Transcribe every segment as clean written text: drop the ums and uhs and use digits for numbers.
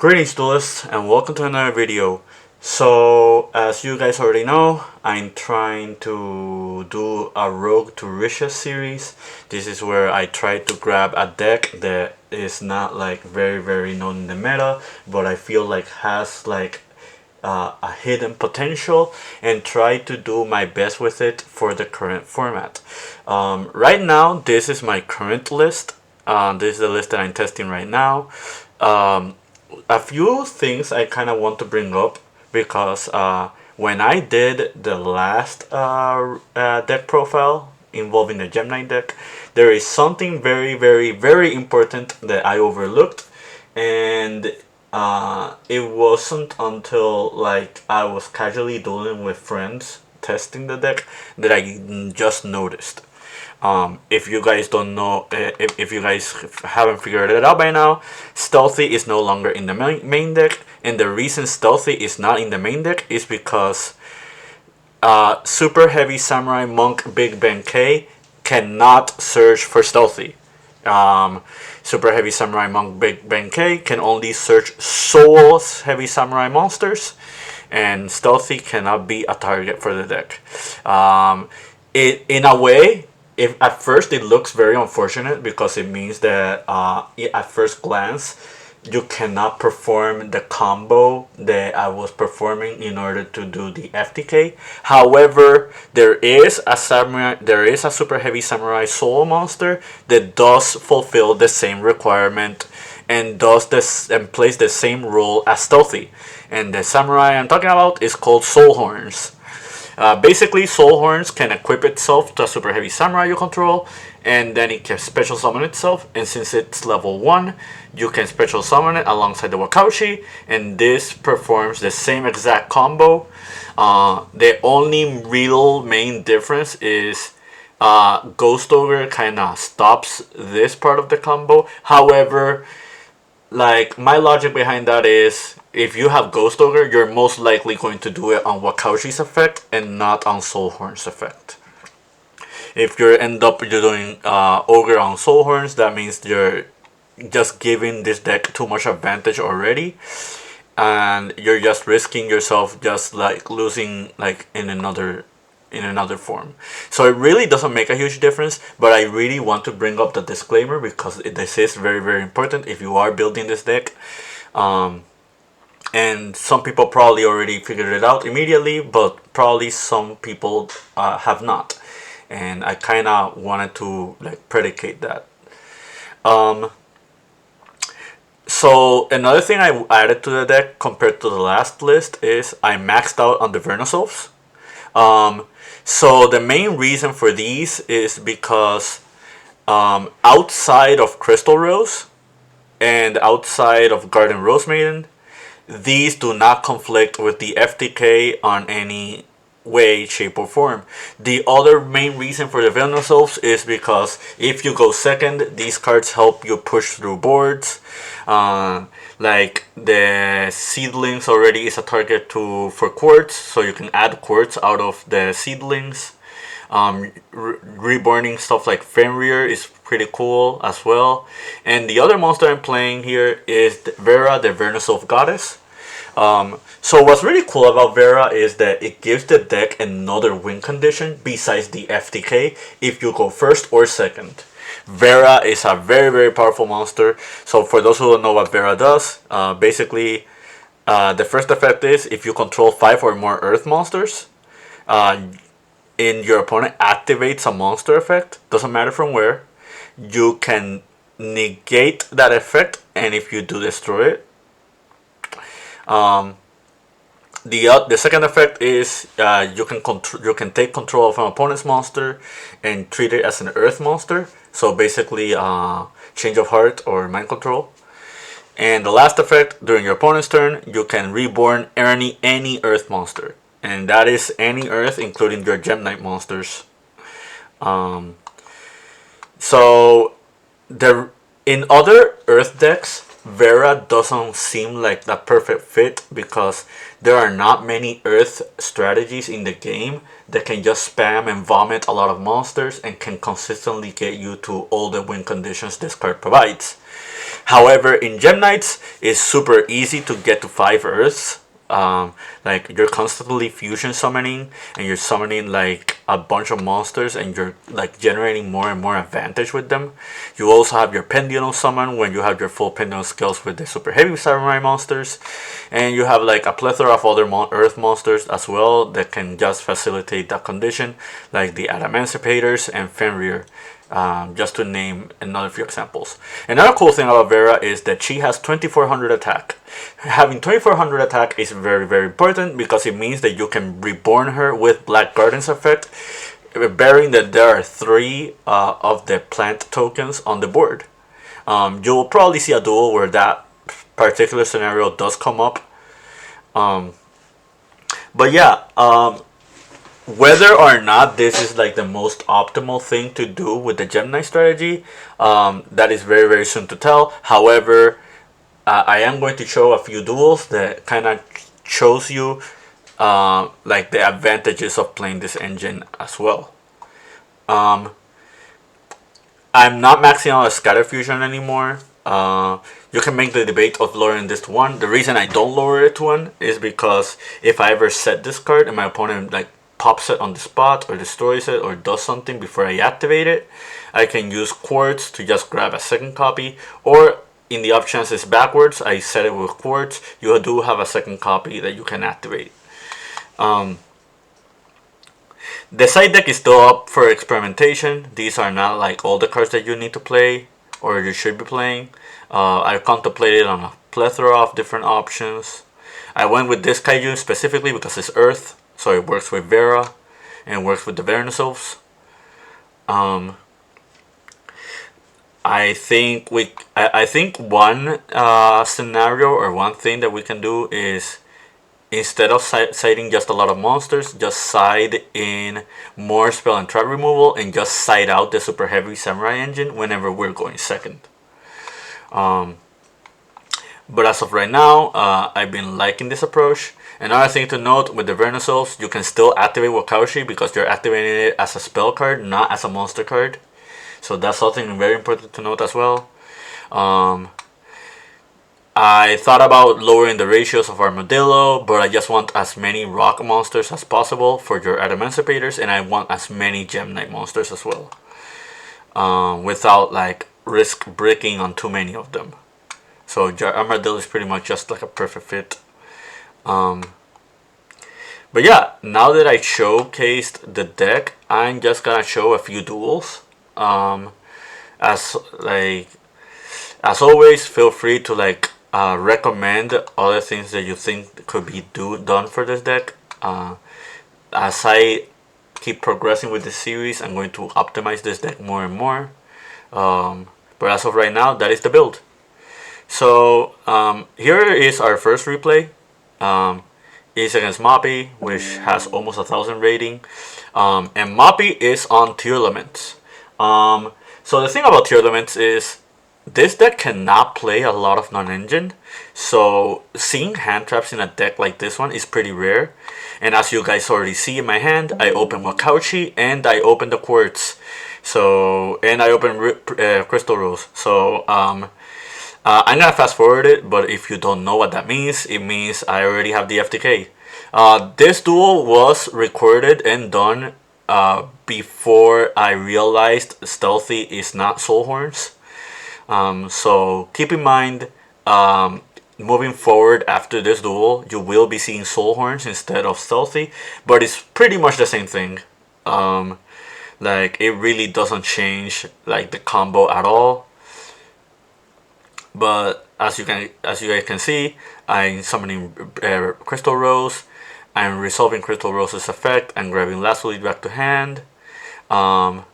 Greetings duelists and welcome to another video. So as you guys already know, I'm trying to do a Rogue to Riches series. This is where I try to grab a deck that is not like very known in the meta, but I feel like has like a hidden potential and try to do my best with it for the current format. Right now, this is my current list. This is the list that I'm testing right now. A few things I kind of want to bring up because when I did the last deck profile involving the Gem Knight deck, there is something very important that I overlooked, and it wasn't until like I was casually dueling with friends testing the deck that I just noticed. If you guys don't know, if you guys haven't figured it out by now, Stealthy is no longer in the main deck, and the reason Stealthy is not in the main deck is because Super Heavy Samurai Monk Big Ben K cannot search for Stealthy. Super Heavy Samurai Monk Big Ben K can only search Soul Heavy Samurai monsters, and Stealthy cannot be a target for the deck. In a way, if at first it looks very unfortunate because it means that at first glance you cannot perform the combo that I was performing in order to do the FTK. However, there is a Super Heavy Samurai Soul monster that does fulfill the same requirement and does this and plays the same role as Stealthy. And the samurai I'm talking about is called Soulhorns. Basically, Soulhorns can equip itself to a Super Heavy Samurai you control, and then it can special summon itself. And since it's level 1, you can special summon it alongside the Wakaushi, and this performs the same exact combo. The only real main difference is Ghost Ogre kind of stops this part of the combo. However, like my logic behind that is if you have Ghost Ogre, you're most likely going to do it on Wakaushi's effect and not on Soulhorn's effect. If you end up doing Ogre on Soulhorns, that means you're just giving this deck too much advantage already, and you're just risking yourself just like losing like in another form. So it really doesn't make a huge difference, but I really want to bring up the disclaimer because this is very important if you are building this deck. And some people probably already figured it out immediately, but probably some people have not, and I kind of wanted to like predicate that. So another thing I added to the deck compared to the last list is I maxed out on the Vernosolves. So the main reason for these is because outside of Crystal Rose and outside of Garden Rose Maiden, these do not conflict with the FTK on any way, shape, or form. The other main reason for the Vernosolves is because if you go second, these cards help you push through boards. Like the Seedlings already is a target for Quartz, so you can add Quartz out of the Seedlings. Reborning stuff like Fenrir is pretty cool as well. And the other monster I'm playing here is Vera, the Vernosolve Goddess. So what's really cool about Vera is that it gives the deck another win condition besides the FTK if you go first or second. Vera is a very powerful monster. So for those who don't know what Vera does, basically the first effect is if you control 5 or more Earth monsters, and your opponent activates a monster effect, doesn't matter from where, you can negate that effect, and if you do, destroy it. The second effect is you can take control of an opponent's monster and treat it as an Earth monster. So basically, change of heart or mind control. And the last effect, during your opponent's turn, you can reborn any Earth monster, and that is any Earth, including your Gem Knight monsters. So in other Earth decks, Vera doesn't seem like the perfect fit because there are not many Earth strategies in the game that can just spam and vomit a lot of monsters and can consistently get you to all the win conditions this card provides. However, in Gem Knights, it's super easy to get to 5 Earths. Like you're constantly fusion summoning, and you're summoning like a bunch of monsters, and you're like generating more and more advantage with them. You also have your Pendulum summon when you have your full Pendulum skills with the super heavy samurai monsters, and you have like a plethora of other Earth monsters as well that can just facilitate that condition, like the Adamantippators and Fenrir. Just to name another few examples. Another cool thing about Vera is that she has 2400 attack. Having 2400 attack is very, very important because it means that you can reborn her with Black Gardens effect, bearing that there are 3 of the plant tokens on the board. You'll probably see a duel where that particular scenario does come up. But yeah, whether or not this is like the most optimal thing to do with the Gem Knight strategy, that is very, very soon to tell. However, I am going to show a few duels that kind of shows you like the advantages of playing this engine as well. I'm not maxing out a Scatter Fusion anymore. You can make the debate of lowering this to 1. The reason I don't lower it to 1 is because if I ever set this card and my opponent like pops it on the spot or destroys it or does something before I activate it, I can use Quartz to just grab a second copy, or in the off chance it's backwards, I set it with Quartz, you do have a second copy that you can activate. The side deck is still up for experimentation. These are not like all the cards that you need to play or you should be playing. I contemplated on a plethora of different options. I went with this Kaiju specifically because it's Earth, so it works with Vera and works with the Vernosols. I think one scenario or one thing that we can do is, instead of siding just a lot of monsters, just side in more spell and trap removal and just side out the super heavy samurai engine whenever we're going second. But as of right now, I've been liking this approach. Another thing to note with the Vernosols, you can still activate Wakaushi because you're activating it as a spell card, not as a monster card. So that's something very important to note as well. I thought about lowering the ratios of Armadillo, but I just want as many rock monsters as possible for your Adamantippators, and I want as many Gem Knight monsters as well. Without like risk breaking on too many of them. So Armadillo is pretty much just like a perfect fit. But yeah, now that I showcased the deck, I'm just gonna show a few duels. As always, feel free to like recommend other things that you think could be done for this deck. As I keep progressing with this series, I'm going to optimize this deck more and more. But as of right now, that is the build. So here is our first replay. It's against Moppy, which has almost 1000 rating. And Moppy is on Tearlaments. So the thing about Tearlaments is this deck cannot play a lot of non-engine. So seeing hand traps in a deck like this one is pretty rare. And as you guys already see in my hand, I open Wakaushi and I open the Quartz. So, and I open Crystal Rose. So, I'm gonna fast forward it, but if you don't know what that means, it means I already have the FTK. This duel was recorded and done before I realized Stealthy is not Soulhorns. So keep in mind, moving forward after this duel, you will be seeing Soulhorns instead of Stealthy, but it's pretty much the same thing. Like it really doesn't change like the combo at all. But as you guys can see, I'm summoning Crystal Rose. I'm resolving Crystal Rose's effect and grabbing Lastly back to hand. I'm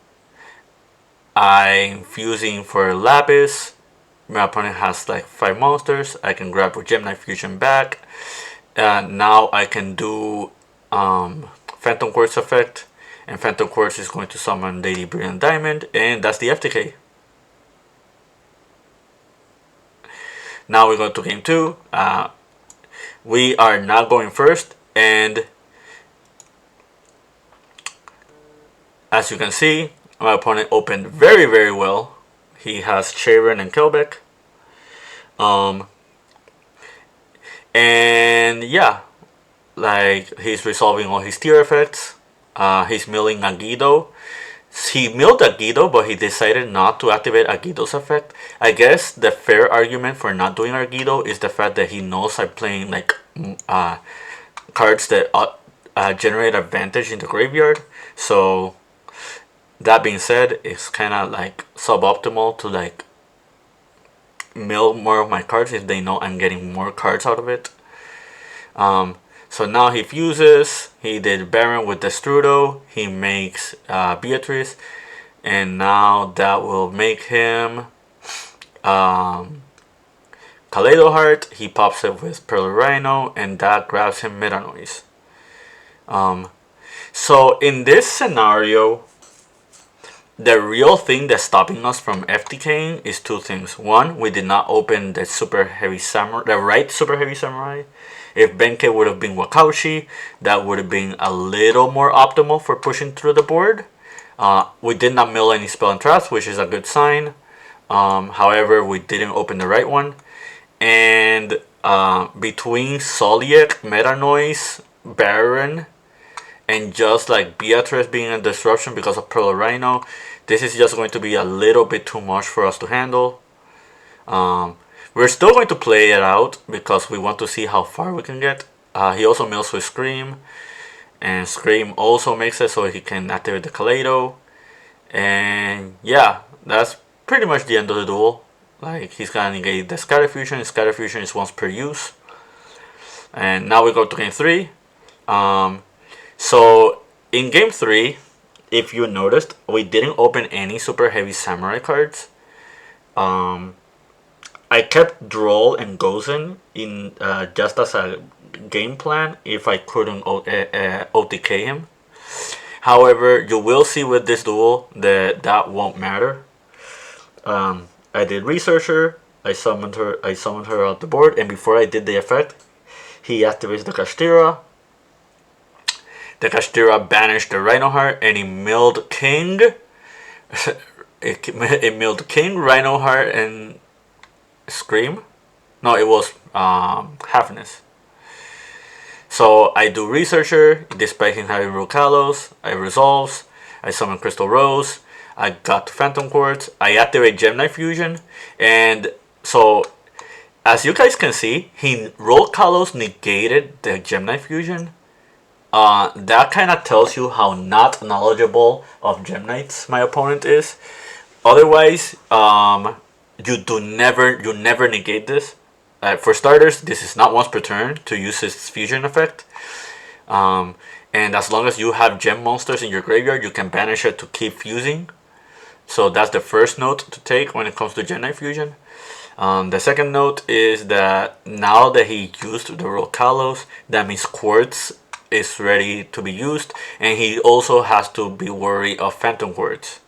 fusing for Lapis. My opponent has like 5 monsters. I can grab Gem Knight Fusion back. Now I can do Phantom Quartz effect. And Phantom Quartz is going to summon Lady Brilliant Diamond. And that's the FTK. Now we go to game 2. We are not going first. And as you can see, my opponent opened very, very well. He has Sharon and Kelbeck. Um, and yeah, like he's resolving all his tier effects. He's milling Agido. He milled Agido, but he decided not to activate Agido's effect. I guess the fair argument for not doing Agido is the fact that he knows I'm playing like cards that generate advantage in the graveyard. So that being said, it's kind of like suboptimal to like mill more of my cards if they know I'm getting more cards out of it. So now he fuses. He did Baron with Destrudo. He makes Beatrice, and now that will make him Kaleido Heart. He pops it with Pearl Rhino, and that grabs him Meta Noise. So in this scenario, the real thing that's stopping us from FTKing is two things. One, we did not open the super heavy samurai, the right super heavy samurai. If Benkei would have been Wakaushi, that would have been a little more optimal for pushing through the board. We did not mill any spell and traps, which is a good sign. However, we didn't open the right one. And between Soliek, Meta Noise, Baron, and just like Beatrice being a disruption because of Pearl Rhino, this is just going to be a little bit too much for us to handle. We're still going to play it out because we want to see how far we can get. He also mills with Scream, and Scream also makes it so he can activate the Kaleido. And yeah, that's pretty much the end of the duel. Like, he's gonna negate the Scatter Fusion. Scatter Fusion is once per use. And now we go to game 3. So in game 3, if you noticed, we didn't open any super heavy samurai cards. I kept Droll and Gozen in just as a game plan if I couldn't OTK him. However, you will see with this duel that that won't matter. I did Researcher. I summoned her out the board, and before I did the effect, he activates the Kashtira. The Kashtira banished the Rhino Heart, and he milled King. it milled King, Rhino Heart, and Scream. No, it was Happiness. So I do Researcher, despite him having Rukalos. I Resolves. I summon Crystal Rose. I got Phantom Quartz. I activate Gemini Fusion. And so, as you guys can see, he Rukalos negated the Gemini Fusion. That kind of tells you how not knowledgeable of Gemnites my opponent is. Otherwise, you never negate this. For starters, this is not once per turn to use his fusion effect. And as long as you have gem monsters in your graveyard, you can banish it to keep fusing. So that's the first note to take when it comes to Gemini Fusion. The second note is that now that he used the Rokalos, that means Quartz is ready to be used, and he also has to be worried of Phantom Quartz.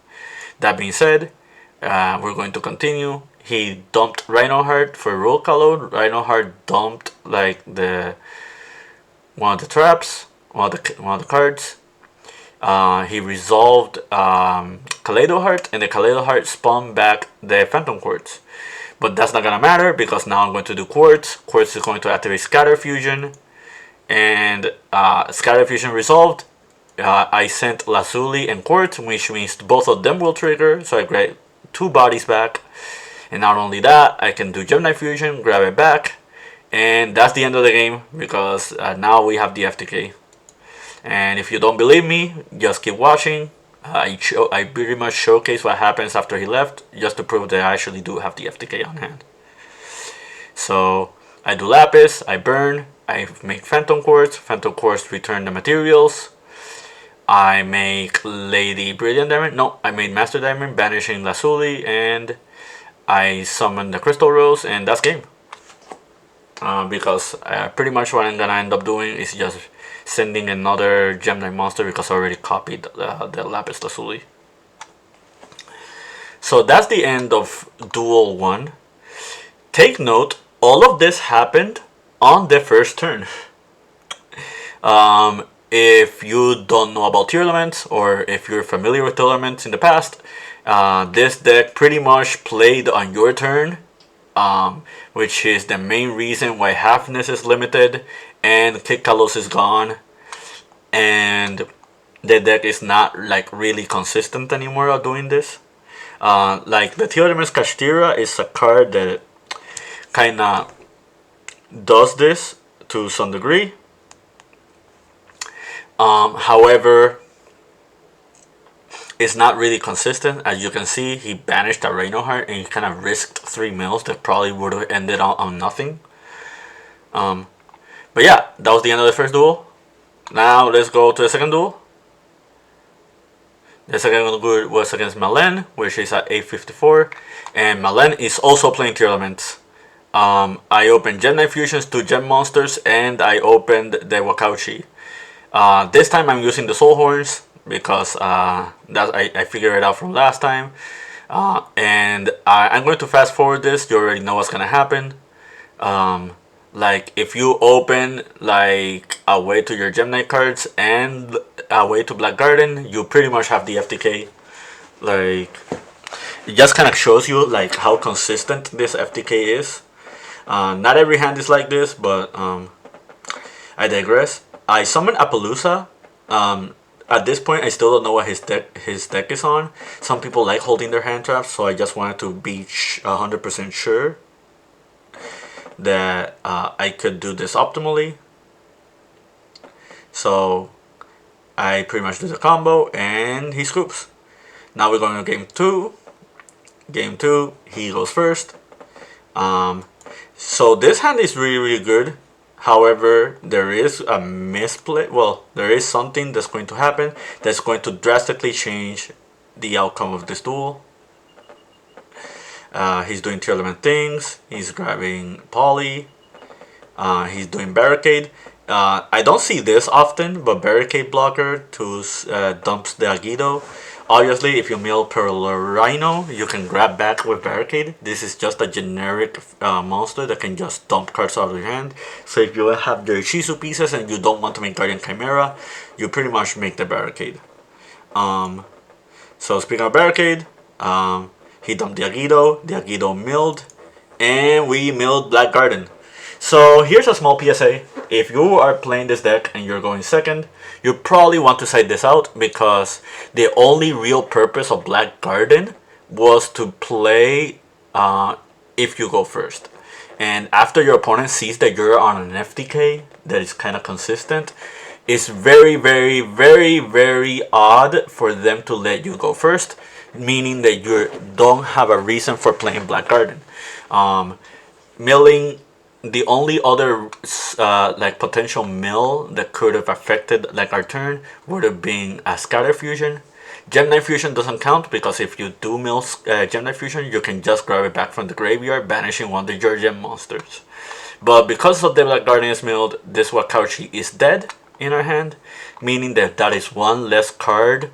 That being said, we're going to continue. He dumped Rhino Heart for Rokalo. Rhino Heart dumped like one of the traps, one of the cards. He resolved Kaleido Heart, and the Kaleido Heart spawned back the Phantom Quartz. But that's not gonna matter because now I'm going to do Quartz. Quartz is going to activate Scatter Fusion, and Scatter Fusion resolved. I sent Lazuli and Quartz, which means both of them will trigger, so I get 2 bodies back. And not only that, I can do Gemini Fusion, grab it back, and that's the end of the game because now we have the FTK. And if you don't believe me, just keep watching. I pretty much showcase what happens after he left, just to prove that I actually do have the FTK on hand. So I do Lapis, I burn, I make Phantom Quartz return the materials. I make Lady Brilliant Diamond, no, I made Master Diamond, banishing Lazuli, and I summon the Crystal Rose, and that's game. Because pretty much what I'm gonna end up doing is just sending another Gemini monster because I already copied the Lapis Lazuli. So that's the end of Duel 1. Take note, all of this happened on the first turn. If you don't know about tier elements, or if you're familiar with tier elements in the past, this deck pretty much played on your turn. which is the main reason why Halfness is limited and Kikalos is gone, and the deck is not like really consistent anymore of doing this. Like the Theodemus Kashtira is a card that kind of does this to some degree. However, it's not really consistent. As you can see, he banished a Reinoheart and he kind of risked 3 mils that probably would have ended on nothing. But yeah, that was the end of the first duel. Now let's go to the second duel. The second duel was against Malen, which is at 854. And Malen is also playing Tier Elements. I opened Gem Knight Fusions, 2 Gem Monsters, and I opened the Wakauchi. This time I'm using the Soulhorns because I figured it out from last time. And I'm going to fast forward this. You already know what's going to happen. Like if you open like a way to your Gem Knight cards and a way to Black Garden, you pretty much have the FTK. Like it just kind of shows you like how consistent this FTK is. Not every hand is like this, but I digress. I summoned Appaloosa. At this point, I still don't know what his deck is on. Some people like holding their hand traps, so I just wanted to be 100% sure that I could do this optimally. So I pretty much do the combo, and he scoops. Now we're going to game 2. Game 2, he goes first. So this hand is really good. However, there is a misplay. Well, there is something that's going to happen that's going to drastically change the outcome of this duel. He's doing Tier Element things. He's grabbing Poly. He's doing Barricade. I don't see this often, but Barricade blocker to dumps the Agido. Obviously, if you mill Rhino, you can grab back with Barricade. This is just a generic monster that can just dump cards out of your hand. So if you have your Shizu pieces and you don't want to make Guardian Chimera, you pretty much make the Barricade. So speaking of Barricade, he dumped the Agido milled, and we milled Black Garden. So here's a small PSA. If you are playing this deck and you're going second, you probably want to side this out because the only real purpose of Black Garden was to play if you go first. And after your opponent sees that you're on an FTK that is kind of consistent, it's very odd for them to let you go first, meaning that you don't have a reason for playing Black Garden. Milling, the only other like potential mill that could have affected like our turn would have been a Scatter Fusion. Gem Knight Fusion doesn't count because if you do mill Gem Knight Fusion, you can just grab it back from the graveyard, banishing one of your gem monsters. But because of the Black Guardian is milled, this Wakauchi is dead in our hand, meaning that that is one less card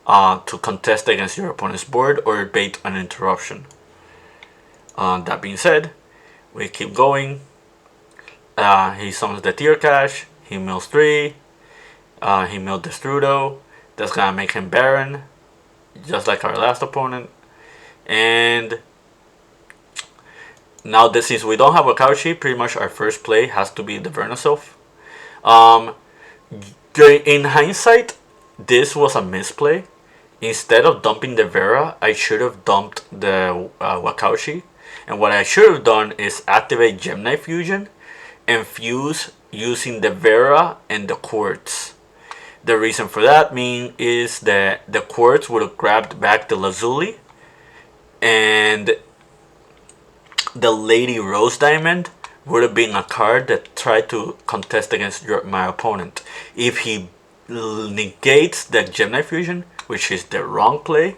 to contest against your opponent's board or bait an interruption. That being said, we keep going. He summons the Tier Cash, he mills 3, he milled Destrudo. That's gonna make him Baron, just like our last opponent. And now that since we don't have a Wakauchi, pretty much our first play has to be the Vernosylph. In hindsight, this was a misplay. Instead of dumping the Vera, I should have dumped the Wakauchi. And what I should have done is activate Gem Knight Fusion and fuse using the Vera and the Quartz. The reason for that is that the Quartz would have grabbed back the Lazuli, and the Lady Rose Diamond would have been a card that tried to contest against my opponent. If he negates the Gem Knight Fusion, which is the wrong play,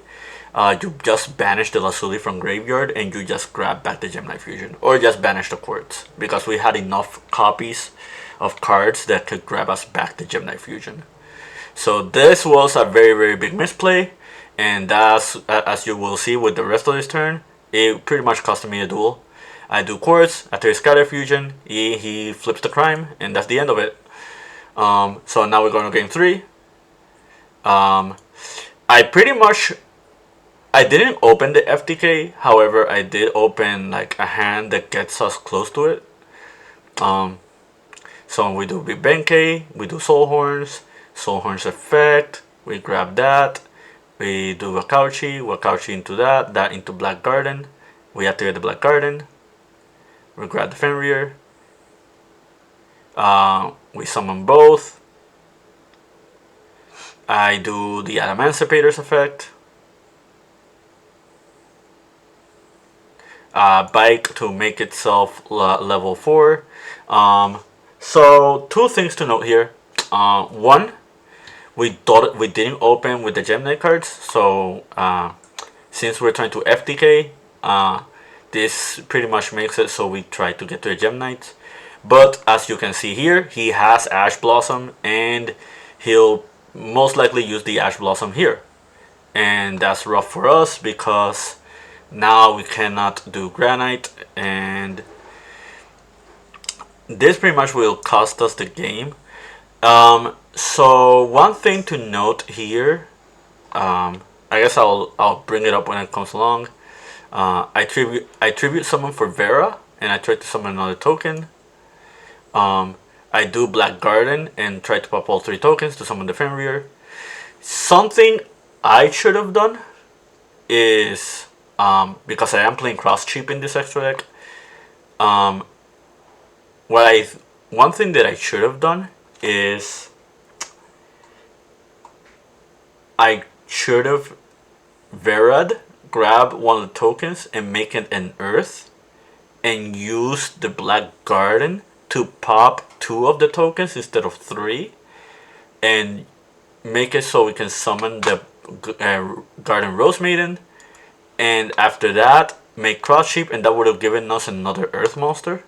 you just banish the Lazuli from graveyard and you just grab back the Gem Knight Fusion, or just banish the Quartz, because we had enough copies of cards that could grab us back the Gem Knight Fusion. So this was a very big misplay, and that's, as you will see with the rest of this turn, it pretty much cost me a duel. I do Quartz, after his Scatter Fusion, he flips the crime, and that's the end of it. So now we're going to game 3. I pretty much I didn't open the FTK. However, I did open like a hand that gets us close to it. So we do Big Benkei, we do Soulhorns, Soulhorns effect, we grab that, we do Wakauchi into that into Black Garden, we activate the Black Garden, we grab the Fenrir, we summon both, I do the Adamantipator's effect, Bike to make itself level 4. So two things to note here. One, we didn't open with the Gem Knight cards, so since we're trying to FTK, this pretty much makes it so we try to get to the Gem Knights. But as you can see here, he has Ash Blossom, and he'll most likely use the Ash Blossom here. And that's rough for us because now we cannot do Granite, and this pretty much will cost us the game. So one thing to note here, I guess I'll bring it up when it comes along. I tribute summon for Vera, and I try to summon another token. I do Black Garden and try to pop all 3 tokens to summon the Fenrir. Something I should have done is, because I am playing cross cheap in this extra deck, one thing that I should have done is I should have Verad grab one of the tokens and make it an Earth, and use the Black Garden to pop 2 of the tokens instead of 3, and make it so we can summon the Garden Rose Maiden, and after that make cross cheap, and that would have given us another Earth monster.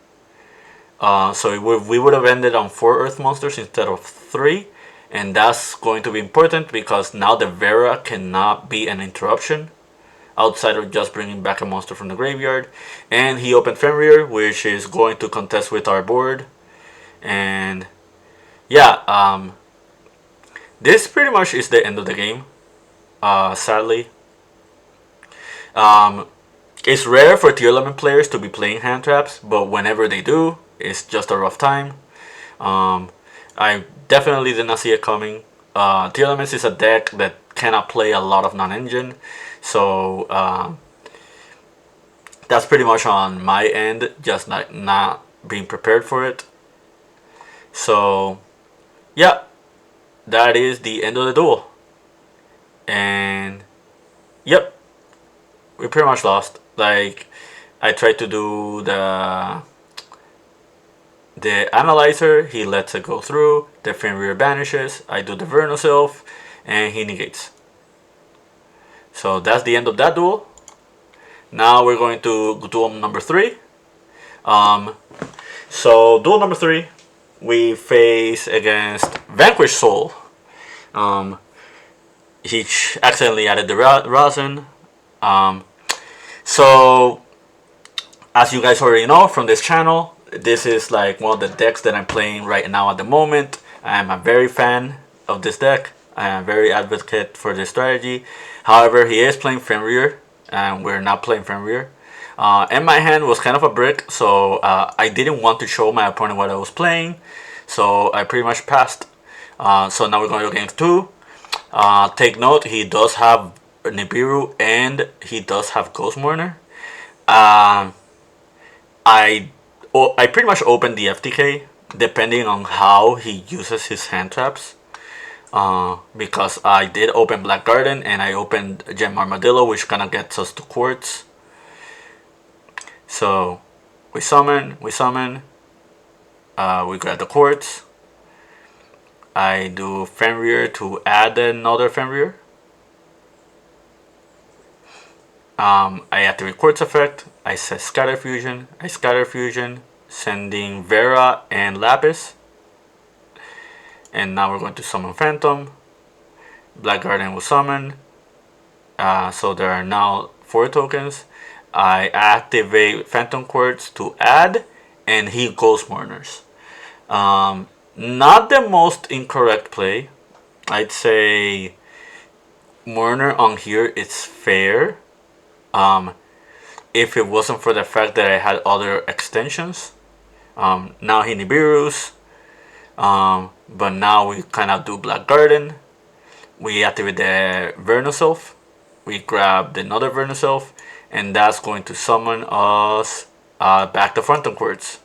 So we would have ended on 4 Earth monsters instead of 3, and that's going to be important because now the Vera cannot be an interruption outside of just bringing back a monster from the graveyard. And he opened Fenrir, which is going to contest with our board. And yeah, this pretty much is the end of the game, sadly. It's rare for tier 11 players to be playing hand traps, but whenever they do, it's just a rough time. I definitely did not see it coming. Tier Elements is a deck that cannot play a lot of non-engine, so that's pretty much on my end, just not being prepared for it. So yeah, that is the end of the duel. And yep, we pretty much lost. Like, I tried to do the analyzer, he lets it go through, the Fenrir banishes, I do the Vernal Sylph, and he negates. So that's the end of that duel. Now we're going to duel number 3. So duel number 3, we face against Vanquish Soul. He accidentally added the Rosin. So as you guys already know from this channel, this is like one of the decks that I'm playing right now at the moment. I am a very fan of this deck. I am very advocate for this strategy. However, he is playing Fenrir, and we're not playing Fenrir. And my hand was kind of a brick, so I didn't want to show my opponent what I was playing. So I pretty much passed. So now we're going to game 2. Take note, he does have Nibiru and he does have Ghost Mourner. I pretty much opened the FTK depending on how he uses his hand traps. Because I did open Black Garden and I opened Gem Armadillo, which kind of gets us to Quartz. So we summon, we grab the Quartz. I do Fenrir to add another Fenrir. I activate Quartz effect. I set Scatter Fusion. I Scatter Fusion, sending Vera and Lapis. And now we're going to summon Phantom. Black Garden will summon. So there are now 4 tokens. I activate Phantom Quartz to add, and he Ghost Mourners. Not the most incorrect play. I'd say Mourner on here is fair. If it wasn't for the fact that I had other extensions. Now he Nibiru's. But now we kind of do Black Garden. We activate the Vernoself. We grab another Vernoself. And that's going to summon us back to Phantom Quartz.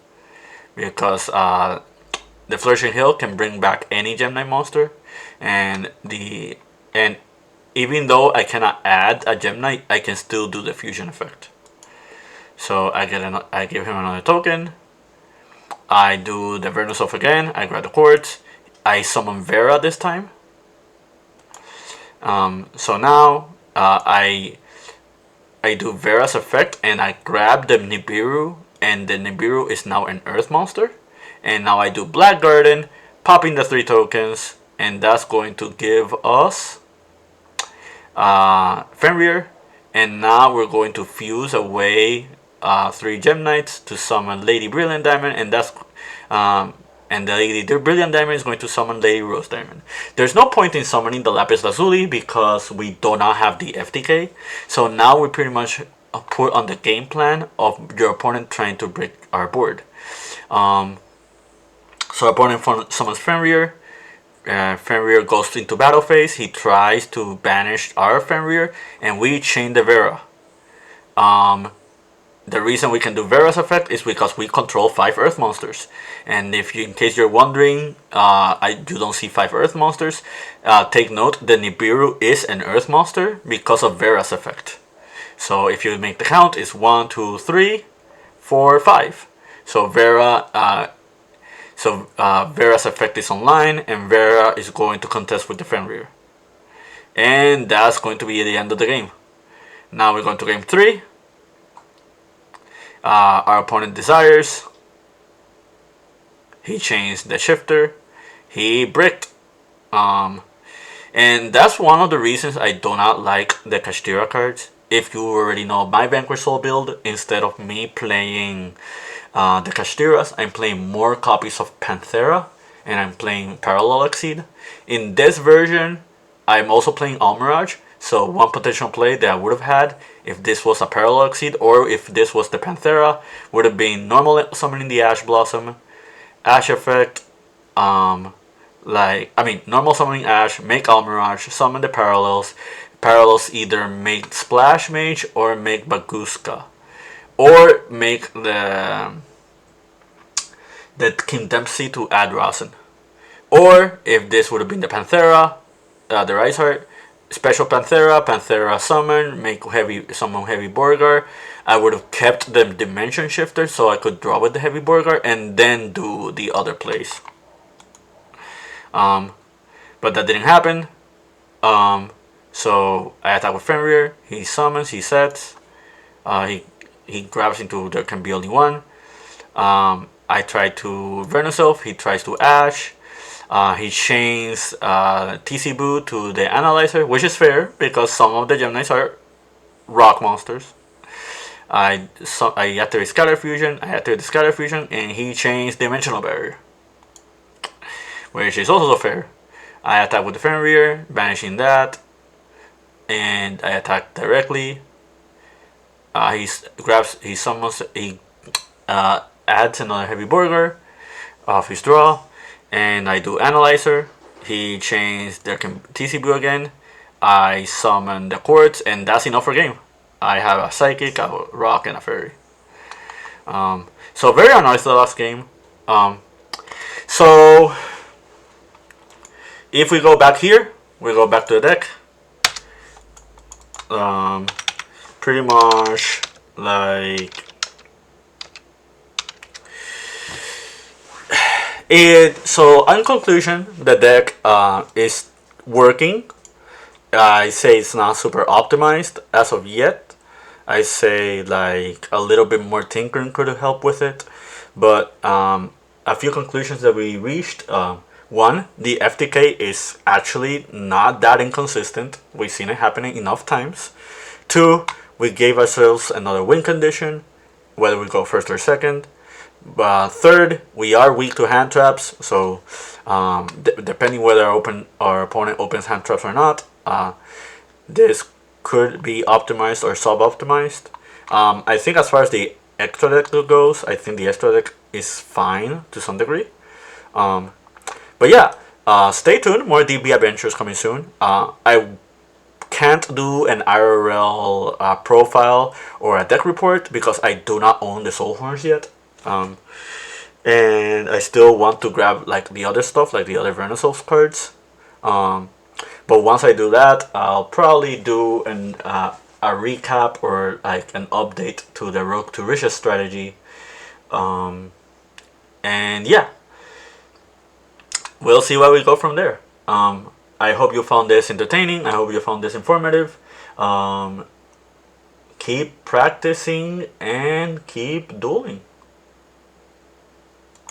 Because the Flourishing Hill can bring back any Gem Knight monster. And even though I cannot add a Gem Knight, I can still do the fusion effect. So I give him another token. I do the Vernoself again. I grab the quartz. I summon Vera this time. So now I do Vera's effect and I grab the Nibiru, and the Nibiru is now an Earth monster. And now I do Black Garden, popping the 3 tokens, and that's going to give us Fenrir. And now we're going to fuse away 3 Gem Knights to summon Lady Brilliant Diamond, and that's and the Lady Brilliant Diamond is going to summon Lady Rose Diamond. There's no point in summoning the Lapis Lazuli because we do not have the FTK. So now we pretty much put on the game plan of your opponent trying to break our board. So our opponent summons Fenrir. Fenrir goes into battle phase. He tries to banish our Fenrir, and we chain the Vera. The reason we can do Vera's effect is because we control 5 Earth monsters. And if you, in case you're wondering, you don't see 5 Earth monsters, take note, the Nibiru is an Earth monster because of Vera's effect. So if you make the count, it's 1, 2, 3, 4, 5. So Vera's effect is online, and Vera is going to contest with the Fenrir. And that's going to be the end of the game. Now we're going to game 3. Our opponent desires. He changed the shifter. He bricked. And that's one of the reasons I do not like the Kashtira cards. If you already know my Vanquish Soul build, instead of me playing the Kashtiras, I'm playing more copies of Panthera, and I'm playing Parallel Exceed. In this version, I'm also playing Almirage. So one potential play that I would have had if this was a Parallel Exceed or if this was the Panthera would have been normal summoning the Ash Blossom, Ash effect, normal summoning Ash, make Almirage, summon the Parallels. Parallels either make Splash Mage or make Baguska, or make the Kim Dempsey to add Rasen. Or if this would have been the Panthera, the Rise Heart, special Panthera summon, summon Heavy Borgar. I would have kept the Dimension Shifter so I could draw with the Heavy Borgar and then do the other plays. But that didn't happen. So I attack with Fenrir. He summons, he sets. He grabs into there can be only one. I try to Vernoself. He tries to Ash. He chains TC Boo to the Analyzer, which is fair because some of the Gem Knights are rock monsters. I activate Scatter Fusion, and he chains Dimensional Barrier, which is also fair. I attack with the Fenrir, banishing that, and I attack directly. He adds another Heavy Borgar off his draw. And I do Analyzer. He changed their TCB again. I summon the Quartz, and that's enough for game. I have a Psychic, a Rock, and a Fairy. So very unorthodox game. So if we go back here, we go back to the deck. Pretty much like so in conclusion, the deck is working. I say it's not super optimized as of yet. I say like a little bit more tinkering could help with it. But a few conclusions that we reached. One, the FTK is actually not that inconsistent. We've seen it happening enough times. Two, we gave ourselves another win condition, whether we go first or second. Third, we are weak to hand traps, so depending whether our opponent opens hand traps or not, this could be optimized or sub-optimized. I think as far as the extra deck goes, I think the extra deck is fine to some degree. But yeah, stay tuned. More DB adventures coming soon. I can't do an IRL profile or a deck report because I do not own the Soulhorns yet. And I still want to grab like the other stuff, like the other Venusaur's cards. But once I do that, I'll probably do a recap or like an update to the Rogue to Riches strategy. And yeah, we'll see where we go from there. I hope you found this entertaining. I hope you found this informative. Keep practicing and keep dueling.